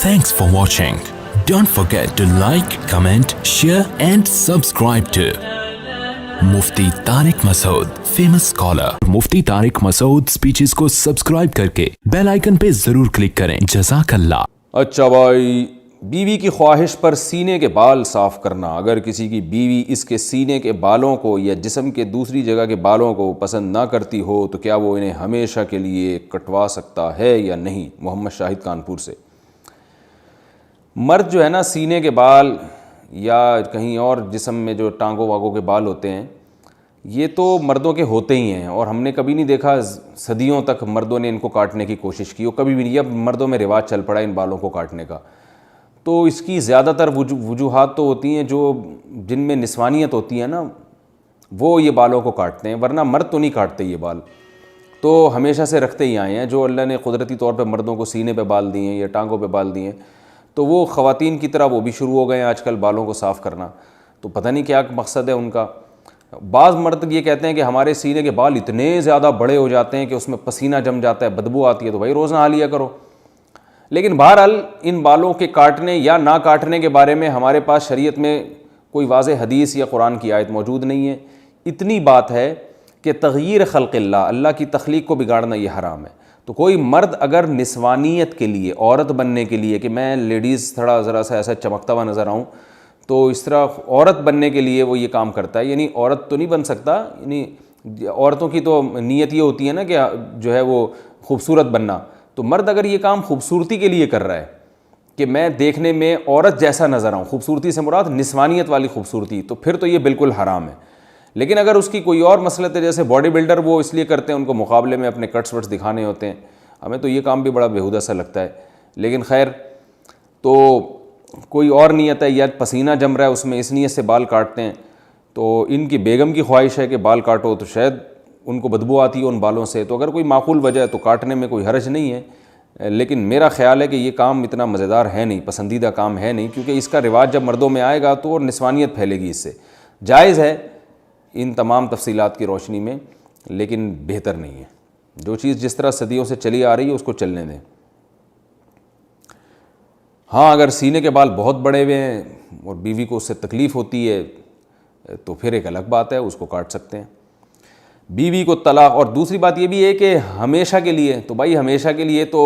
Thanks for watching. Don't forget to like, comment, share and subscribe to Mufti Tariq Masood, famous scholar. Mufti Tariq Masood speeches को subscribe करके bell icon पे जरूर click करें. जज़ाकल्लाह. अच्छा भाई, बीवी की ख्वाहिश पर सीने के बाल साफ़ करना. अगर किसी की बीवी इसके सीने के बालों को या जिस्म के दूसरी जगह के बालों को पसंद ना करती हो तो क्या वो इन्हें हमेशा के लिए कटवा सकता है या नहीं? मोहम्मद शाहिद कानपुर से. मर्द जो है ना, सीने के बाल या कहीं और जिस्म में जो टांगों वागों के बाल होते हैं, ये तो मर्दों के होते ही हैं और हमने कभी नहीं देखा सदियों तक मर्दों ने इनको काटने की कोशिश की, और कभी भी नहीं. अब मर्दों में रिवाज चल पड़ा इन बालों को काटने का. तो इसकी ज़्यादातर वजूहात तो होती हैं जो जिनमें निस्वानियत होती है ना, वो ये बालों को काटते हैं, वरना मर्द तो नहीं काटते ये बाल. तो हमेशा से रखते ही आए हैं. जो अल्लाह ने कुदरती तौर पे मर्दों को सीने पे बाल दिए हैं या टांगों पे बाल दिए हैं, तो वो ख़वातीन की तरह वो भी शुरू हो गए हैं आजकल बालों को साफ़ करना. तो पता नहीं क्या मकसद है उनका. बाज़ मर्द ये कहते हैं कि हमारे सीने के बाल इतने ज़्यादा बड़े हो जाते हैं कि उसमें पसीना जम जाता है, बदबू आती है. तो भाई रोज़ नहा लिया करो. लेकिन बहरहाल इन बालों के काटने या ना काटने के बारे में हमारे पास शरीयत में कोई वाज़ेह हदीस या कुरान की आयत मौजूद नहीं है. इतनी बात है कि तग़यीर ख़ल्क़िल्लाह, अल्लाह की तख्लीक को बिगाड़ना ये हराम है. तो कोई मर्द अगर निस्वानियत के लिए, औरत बनने के लिए, कि मैं लेडीज़ थोड़ा ज़रा सा ऐसा चमकता हुआ नज़र आऊँ, तो इस तरह औरत बनने के लिए वो ये काम करता है. यानी औरत तो नहीं बन सकता, यानी औरतों की तो नीयत ये होती है ना कि जो है वो खूबसूरत बनना. तो मर्द अगर ये काम खूबसूरती के लिए कर रहा है कि मैं देखने में औरत जैसा नज़र आऊँ, खूबसूरती से मुराद निस्वानियत वाली खूबसूरती, तो फिर तो ये बिल्कुल हराम है. लेकिन अगर उसकी कोई और मसलत है, जैसे बॉडी बिल्डर वो इसलिए करते हैं, उनको मुकाबले में अपने कट्स वट्स दिखाने होते हैं, हमें तो ये काम भी बड़ा बेहुदा सा लगता है. लेकिन खैर, तो कोई और नीयत है या पसीना जम रहा है उसमें, इस नीयत से बाल काटते हैं. तो इनकी बेगम की ख्वाहिश है कि बाल काटो, तो शायद उनको बदबू आती है उन बालों से. तो अगर कोई माकूल वजह है तो काटने में कोई हर्ज नहीं है. लेकिन मेरा ख़्याल है कि ये काम इतना मज़ेदार है नहीं, पसंदीदा काम है नहीं, क्योंकि इसका रिवाज जब मर्दों में आएगा तो और निस्वानियत फैलेगी इससे. जायज़ है इन तमाम तफसीलात की रोशनी में, लेकिन बेहतर नहीं है. जो चीज़ जिस तरह सदियों से चली आ रही है उसको चलने दें. हाँ, अगर सीने के बाल बहुत बड़े हुए हैं और बीवी को उससे तकलीफ़ होती है तो फिर एक अलग बात है, उसको काट सकते हैं. बीवी को तलाक. और दूसरी बात ये भी है कि हमेशा के लिए, तो भाई हमेशा के लिए तो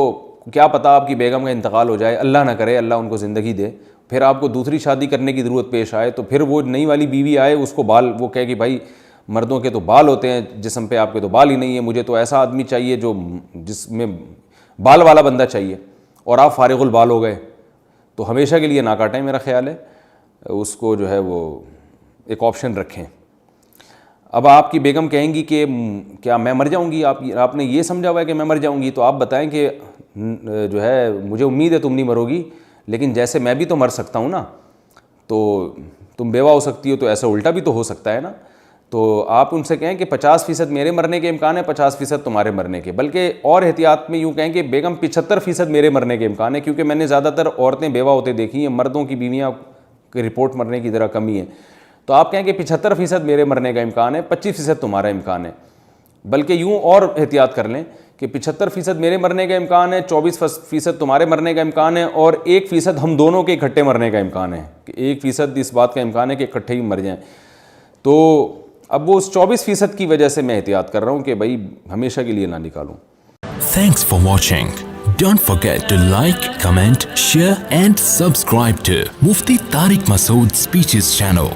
क्या पता आपकी बेगम का इंतकाल हो जाए, अल्लाह ना करे, अल्लाह उनको ज़िंदगी दे, फिर आपको दूसरी शादी करने की ज़रूरत पेश आए, तो फिर वो नई वाली बीवी आए, उसको बाल, वो कहे कि भाई मर्दों के तो बाल होते हैं जिस्म पे, आपके तो बाल ही नहीं है, मुझे तो ऐसा आदमी चाहिए जो जिसमें बाल वाला बंदा चाहिए, और आप फारिगुल बाल हो गए. तो हमेशा के लिए ना काटें, मेरा ख़्याल है. उसको जो है वो एक ऑप्शन रखें. अब आपकी बेगम कहेंगी कि क्या मैं मर जाऊंगी, आपने ये समझा हुआ है कि मैं मर जाऊंगी, तो आप बताएं कि जो है मुझे उम्मीद है तुम नहीं मरोगी, लेकिन जैसे मैं भी तो मर सकता हूँ ना, तो तुम बेवा हो सकती हो, तो ऐसा उल्टा भी तो हो सकता है ना. तो आप उनसे कहें कि 50% मेरे मरने के इम्कान है, 50% तुम्हारे मरने के. बल्कि और एहतियात में यूँ कहें कि बेगम 75% मेरे मरने के इम्कान है, क्योंकि मैंने ज़्यादातर औरतें बेवा होते देखी हैं, मर्दों की बीवियाँ की रिपोर्ट मरने की ज़रा कमी है. तो आप कहें कि 75% मेरे मरने का इम्कान है, 25% तुम्हारा इम्कान है. बल्कि यूँ और एहतियात कर लें कि 75% मेरे मरने का इम्कान है, 24% तुम्हारे मरने का इम्कान है, और 1% हम दोनों के इकट्ठे मरने का इम्कान है, कि 1% इस बात का इम्कान है कि इकट्ठे ही मर जाएं. तो अब वो उस 24% की वजह से मैं एहतियात कर रहा हूँ कि भाई हमेशा के लिए ना निकालूँ. Thanks for watching. Don't forget to like, comment, share and subscribe to Mufti Tariq Masood Speeches channel.